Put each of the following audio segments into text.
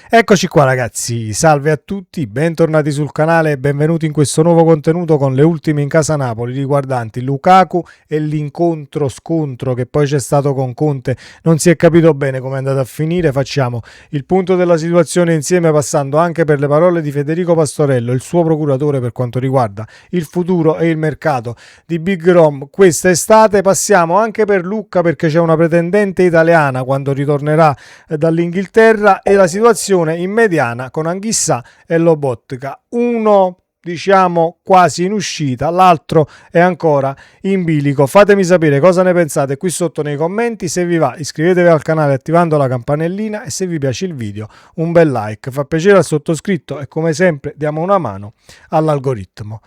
Eccoci qua ragazzi, salve a tutti, bentornati sul canale e benvenuti in questo nuovo contenuto con le ultime in casa Napoli riguardanti Lukaku e l'incontro scontro che poi c'è stato con Conte. Non si è capito bene come è andato a finire, facciamo il punto della situazione insieme passando anche per le parole di Federico Pastorello, il suo procuratore per quanto riguarda il futuro e il mercato di Big Rom questa estate. Passiamo anche per Lucca perché c'è una pretendente italiana quando ritornerà dall'Inghilterra e la situazione in mediana con Anghissà e Lobotka, uno diciamo quasi in uscita, l'altro è ancora in bilico. Fatemi sapere cosa ne pensate qui sotto nei commenti. Se vi va iscrivetevi al canale attivando la campanellina e se vi piace il video un bel like, fa piacere al sottoscritto e come sempre diamo una mano all'algoritmo.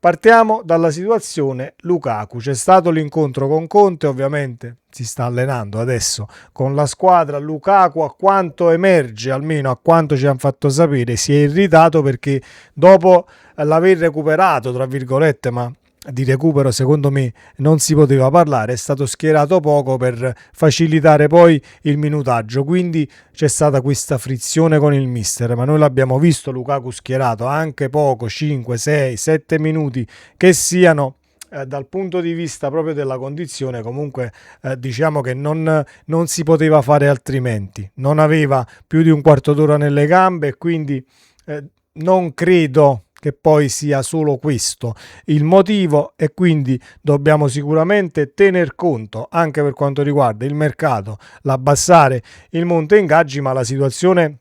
Partiamo dalla situazione Lukaku. C'è stato l'incontro con Conte, ovviamente si sta allenando adesso con la squadra. Lukaku, a quanto emerge, almeno a quanto ci hanno fatto sapere, si è irritato perché dopo l'aver recuperato, tra virgolette, ma di recupero secondo me non si poteva parlare, è stato schierato poco per facilitare poi il minutaggio, quindi c'è stata questa frizione con il mister, ma noi l'abbiamo visto Lukaku schierato anche poco, 5, 6, 7 minuti che siano. Dal punto di vista proprio della condizione comunque diciamo che non si poteva fare altrimenti, non aveva più di un quarto d'ora nelle gambe e quindi non credo che poi sia solo questo il motivo e quindi dobbiamo sicuramente tener conto anche per quanto riguarda il mercato, l'abbassare il monte ingaggi, ma la situazione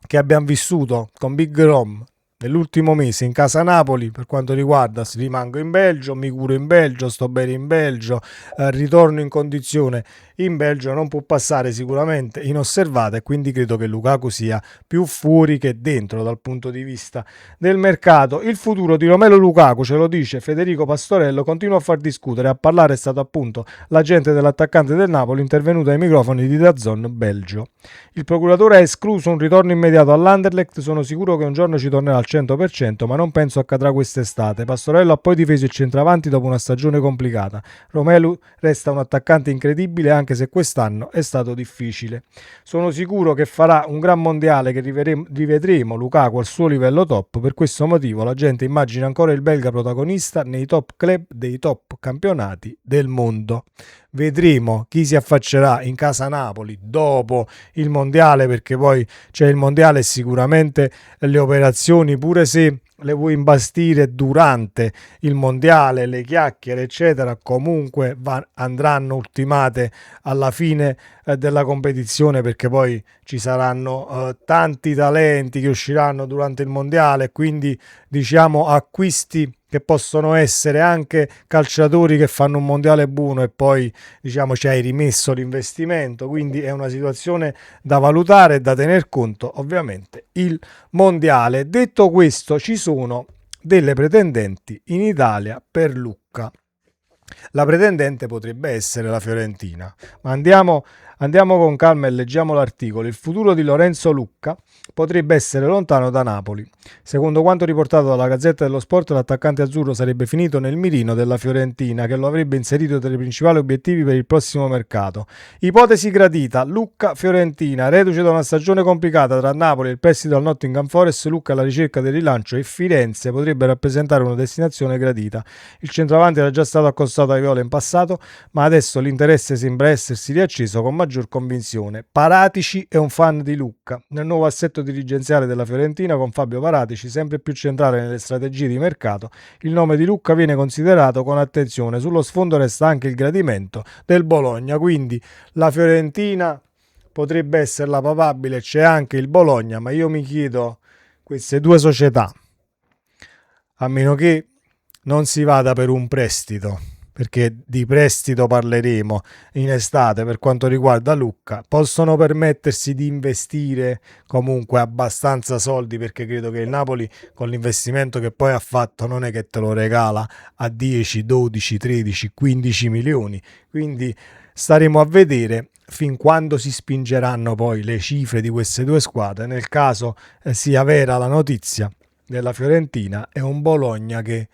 che abbiamo vissuto con Big Rom nell'ultimo mese in casa Napoli per quanto riguarda rimango in Belgio, mi curo in Belgio, sto bene in Belgio, ritorno in condizione in Belgio, non può passare sicuramente inosservata e quindi credo che Lukaku sia più fuori che dentro dal punto di vista del mercato. Il futuro di Romelu Lukaku, ce lo dice Federico Pastorello, continua a far discutere. A parlare è stato appunto l'agente dell'attaccante del Napoli intervenuto ai microfoni di DAZN Belgio. Il procuratore ha escluso un ritorno immediato all'Anderlecht, sono sicuro che un giorno ci tornerà al 100%, ma non penso accadrà quest'estate. Pastorello ha poi difeso il centravanti dopo una stagione complicata. Romelu resta un attaccante incredibile anche se quest'anno è stato difficile. Sono sicuro che farà un gran mondiale che rivedremo Lukaku al suo livello top, per questo motivo la gente immagina ancora il belga protagonista nei top club dei top campionati del mondo. Vedremo chi si affaccerà in casa Napoli dopo il mondiale, perché poi c'è il mondiale e sicuramente le operazioni, pure se le vuoi imbastire durante il mondiale, le chiacchiere eccetera, comunque andranno ultimate alla fine della competizione, perché poi ci saranno tanti talenti che usciranno durante il mondiale, quindi diciamo acquisti che possono essere anche calciatori che fanno un mondiale buono e poi diciamo ci hai rimesso l'investimento, quindi è una situazione da valutare e da tener conto ovviamente il mondiale. Detto questo, ci sono delle pretendenti in Italia per Lucca. La pretendente potrebbe essere la Fiorentina, ma andiamo con calma e leggiamo l'articolo. Il futuro di Lorenzo Lucca potrebbe essere lontano da Napoli. Secondo quanto riportato dalla Gazzetta dello Sport, l'attaccante azzurro sarebbe finito nel mirino della Fiorentina, che lo avrebbe inserito tra i principali obiettivi per il prossimo mercato. Ipotesi gradita: Lucca-Fiorentina, reduce da una stagione complicata tra Napoli e il prestito al Nottingham Forest. Lucca alla ricerca del rilancio e Firenze potrebbe rappresentare una destinazione gradita. Il centravanti era già stato accostato ai viola in passato, ma adesso l'interesse sembra essersi riacceso con maggior convinzione. Paratici è un fan di Lucca. Nel nuovo assetto dirigenziale della Fiorentina, con Fabio Paratici sempre più centrale nelle strategie di mercato, il nome di Lucca viene considerato con attenzione. Sullo sfondo resta anche il gradimento del Bologna, quindi la Fiorentina potrebbe essere la papabile, c'è anche il Bologna, ma io mi chiedo, queste due società, a meno che non si vada per un prestito, perché di prestito parleremo in estate per quanto riguarda Lucca, possono permettersi di investire comunque abbastanza soldi, perché credo che il Napoli con l'investimento che poi ha fatto non è che te lo regala a 10, 12, 13, 15 milioni, quindi staremo a vedere fin quando si spingeranno poi le cifre di queste due squadre, nel caso sia vera la notizia della Fiorentina. È un Bologna che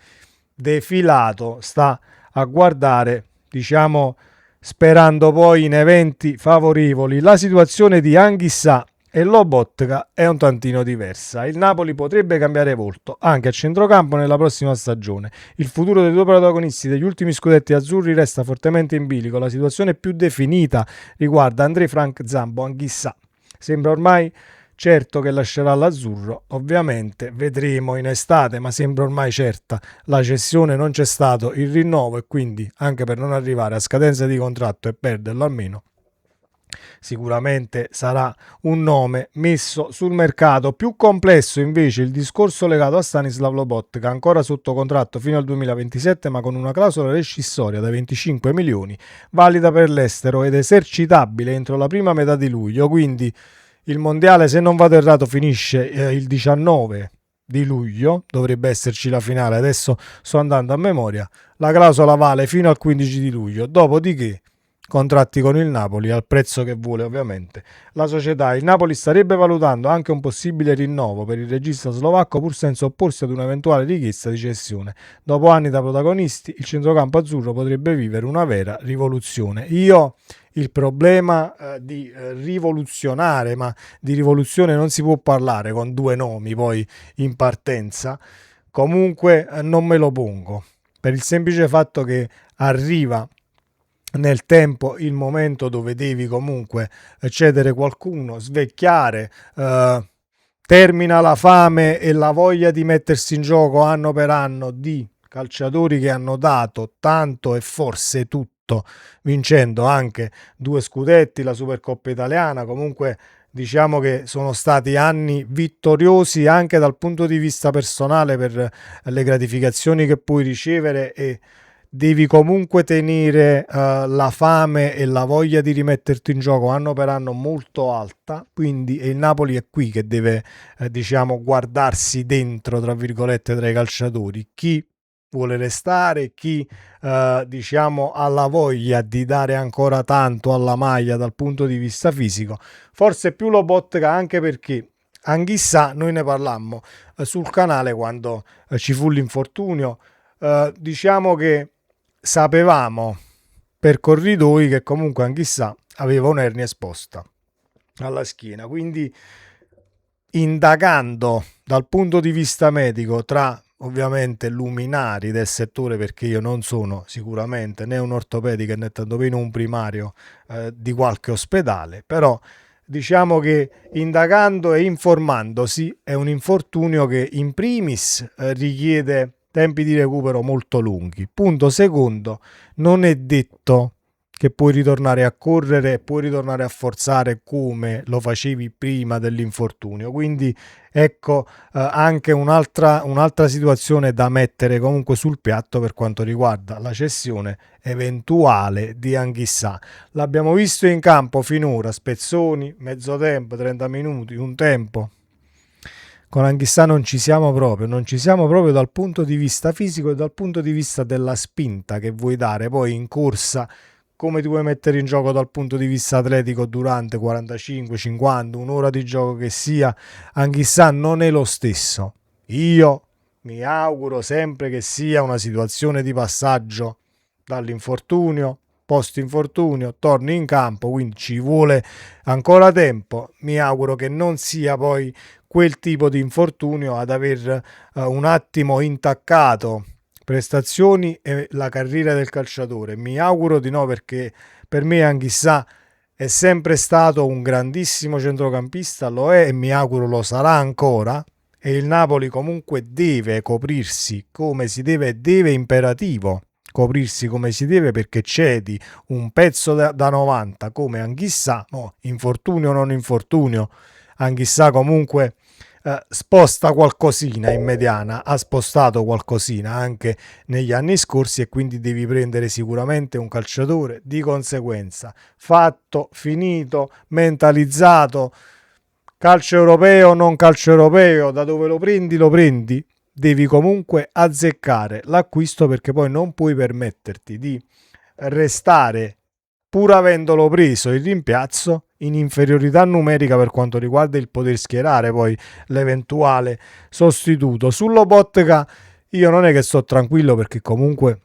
defilato sta a guardare, diciamo, sperando poi in eventi favorevoli. La situazione di Anghissà e Lobotka è un tantino diversa. Il Napoli potrebbe cambiare volto anche a centrocampo nella prossima stagione. Il futuro dei due protagonisti degli ultimi scudetti azzurri resta fortemente in bilico. La situazione più definita riguarda André Frank Zambo Anguissa. Sembra ormai certo che lascerà l'azzurro, ovviamente vedremo in estate, ma sembra ormai certa la cessione, non c'è stato il rinnovo e quindi anche per non arrivare a scadenza di contratto e perderlo almeno, sicuramente sarà un nome messo sul mercato. Più complesso invece il discorso legato a Stanislav Lobotka, ancora sotto contratto fino al 2027 ma con una clausola rescissoria da 25 milioni, valida per l'estero ed esercitabile entro la prima metà di luglio, quindi il mondiale, se non vado errato, finisce il 19 di luglio, dovrebbe esserci la finale, adesso sto andando a memoria, la clausola vale fino al 15 di luglio, dopodiché contratti con il Napoli al prezzo che vuole ovviamente la società. Il Napoli starebbe valutando anche un possibile rinnovo per il regista slovacco pur senza opporsi ad un'eventuale richiesta di cessione. Dopo anni da protagonisti, il centrocampo azzurro potrebbe vivere una vera rivoluzione. Io il problema di rivoluzionare, ma di rivoluzione non si può parlare con due nomi poi in partenza, comunque non me lo pongo, per il semplice fatto che arriva nel tempo il momento dove devi comunque cedere qualcuno, svecchiare, termina la fame e la voglia di mettersi in gioco anno per anno di calciatori che hanno dato tanto e forse tutto, vincendo anche 2 scudetti, la Supercoppa italiana. Comunque diciamo che sono stati anni vittoriosi anche dal punto di vista personale per le gratificazioni che puoi ricevere, e devi comunque tenere la fame e la voglia di rimetterti in gioco anno per anno molto alta, quindi il Napoli è qui che deve diciamo guardarsi dentro, tra virgolette, tra i calciatori, chi vuole restare, chi diciamo ha la voglia di dare ancora tanto alla maglia dal punto di vista fisico. Forse più Lobotka, anche perché Anghissà noi ne parlammo sul canale quando ci fu l'infortunio, diciamo che sapevamo per corridoi che comunque Anghissà aveva un'ernia esposta alla schiena, quindi indagando dal punto di vista medico tra ovviamente luminari del settore, perché io non sono sicuramente né un ortopedico né tantomeno un primario di qualche ospedale, però diciamo che indagando e informandosi è un infortunio che in primis richiede tempi di recupero molto lunghi. Punto secondo, non è detto che puoi ritornare a correre, puoi ritornare a forzare come lo facevi prima dell'infortunio. Quindi ecco anche un'altra situazione da mettere comunque sul piatto per quanto riguarda la cessione eventuale di Anghissà. L'abbiamo visto in campo finora, spezzoni, mezzo tempo, 30 minuti, un tempo. Con Anghissà non ci siamo proprio dal punto di vista fisico e dal punto di vista della spinta che vuoi dare poi in corsa, come ti vuoi mettere in gioco dal punto di vista atletico durante 45, 50, un'ora di gioco che sia. Anghissà non è lo stesso. Io mi auguro sempre che sia una situazione di passaggio dall'infortunio, post infortunio, torni in campo, quindi ci vuole ancora tempo. Mi auguro che non sia poi quel tipo di infortunio ad aver un attimo intaccato prestazioni e la carriera del calciatore. Mi auguro di no, perché per me Anghissà è sempre stato un grandissimo centrocampista, lo è e mi auguro lo sarà ancora, e il Napoli comunque deve coprirsi come si deve, deve imperativo coprirsi come si deve, perché cedi un pezzo da 90 come Anghissà, no, infortunio o non infortunio, Anghissà comunque sposta qualcosina in mediana, ha spostato qualcosina anche negli anni scorsi, e quindi devi prendere sicuramente un calciatore di conseguenza fatto, finito, mentalizzato, calcio europeo, non calcio europeo, da dove lo prendi, devi comunque azzeccare l'acquisto, perché poi non puoi permetterti di restare, pur avendolo preso il rimpiazzo, in inferiorità numerica per quanto riguarda il poter schierare poi l'eventuale sostituto. Sull'Lobotka io non è che sto tranquillo, perché comunque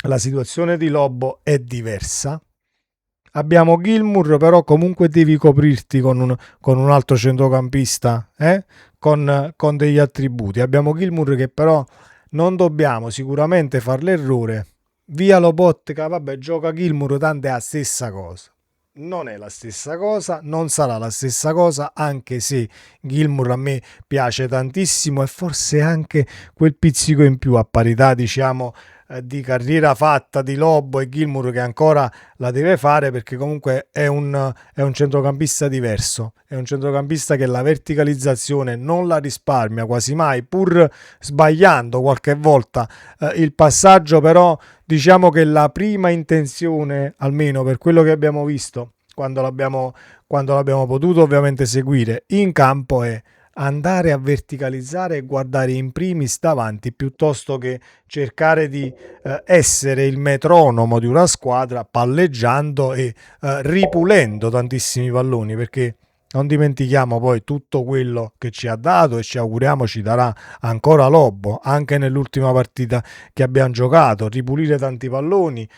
la situazione di Lobo è diversa, Abbiamo Gilmour, però comunque devi coprirti con un altro centrocampista, con degli attributi. Abbiamo Gilmour che però non dobbiamo sicuramente fare l'errore. Via Lobotka, vabbè, gioca Gilmour, tanto è la stessa cosa. Non è la stessa cosa, non sarà la stessa cosa, anche se Gilmour a me piace tantissimo e forse anche quel pizzico in più a parità, diciamo, di carriera fatta di Lobo e Gilmour che ancora la deve fare, perché comunque è un centrocampista diverso, è un centrocampista che la verticalizzazione non la risparmia quasi mai, pur sbagliando qualche volta il passaggio, però diciamo che la prima intenzione, almeno per quello che abbiamo visto quando l'abbiamo potuto ovviamente seguire in campo, è andare a verticalizzare e guardare in primis davanti, piuttosto che cercare di essere il metronomo di una squadra palleggiando e ripulendo tantissimi palloni, perché non dimentichiamo poi tutto quello che ci ha dato e ci auguriamo ci darà ancora Lobo anche nell'ultima partita che abbiamo giocato, ripulire tanti palloni,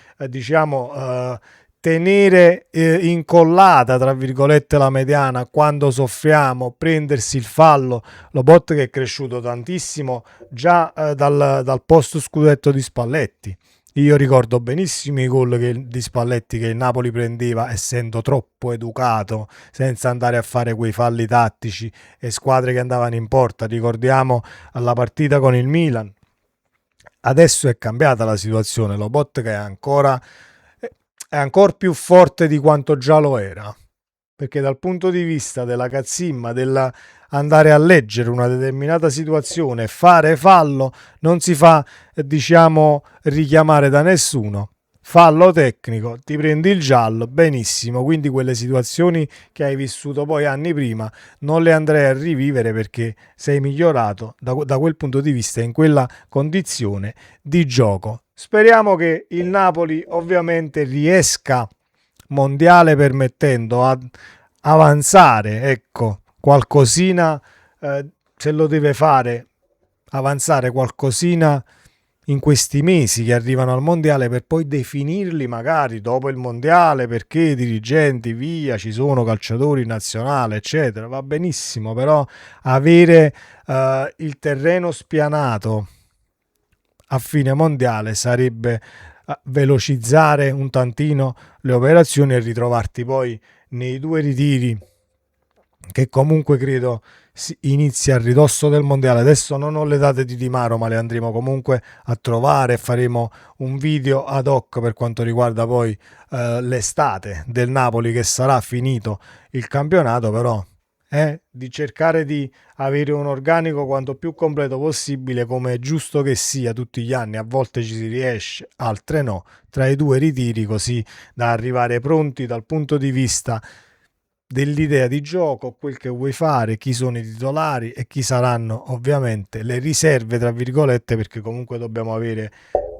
tenere incollata tra virgolette la mediana quando soffriamo, prendersi il fallo. Lobot che è cresciuto tantissimo già dal post scudetto di Spalletti. Io ricordo benissimo i gol di Spalletti che il Napoli prendeva essendo troppo educato, senza andare a fare quei falli tattici e squadre che andavano in porta. Ricordiamo alla partita con il Milan. Adesso è cambiata la situazione, Lobotka è ancora più forte di quanto già lo era, perché dal punto di vista della cazzimma, della andare a leggere una determinata situazione, fare fallo, non si fa, diciamo, richiamare da nessuno. Fallo tecnico, ti prendi il giallo, benissimo, quindi quelle situazioni che hai vissuto poi anni prima non le andrei a rivivere, perché sei migliorato da quel punto di vista in quella condizione di gioco. Speriamo che il Napoli ovviamente riesca, mondiale permettendo, ad avanzare, ecco, qualcosina, se lo deve fare, avanzare qualcosina in questi mesi che arrivano al mondiale, per poi definirli magari dopo il mondiale, perché i dirigenti via, ci sono calciatori nazionali eccetera, va benissimo, però avere il terreno spianato a fine mondiale sarebbe velocizzare un tantino le operazioni e ritrovarti poi nei due ritiri che comunque credo inizia a ridosso del mondiale. Adesso non ho le date di Di Maro, ma le andremo comunque a trovare e faremo un video ad hoc per quanto riguarda poi l'estate del Napoli, che sarà finito il campionato, però di cercare di avere un organico quanto più completo possibile, come è giusto che sia tutti gli anni. A volte ci si riesce, altre no, tra i due ritiri, così da arrivare pronti dal punto di vista dell'idea di gioco, quel che vuoi fare, chi sono i titolari e chi saranno ovviamente le riserve tra virgolette, perché comunque dobbiamo avere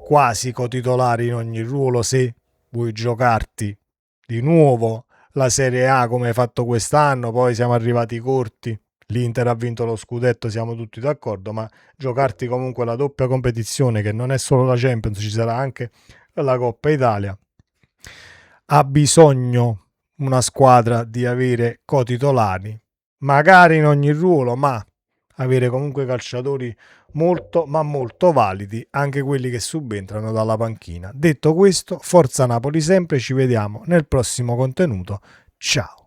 quasi cotitolari in ogni ruolo se vuoi giocarti di nuovo la Serie A come hai fatto quest'anno. Poi siamo arrivati corti, l'Inter ha vinto lo scudetto, siamo tutti d'accordo, ma giocarti comunque la doppia competizione, che non è solo la Champions, ci sarà anche la Coppa Italia, ha bisogno una squadra di avere cotitolari, magari in ogni ruolo, ma avere comunque calciatori molto ma molto validi, anche quelli che subentrano dalla panchina. Detto questo, forza Napoli sempre, ci vediamo nel prossimo contenuto. Ciao.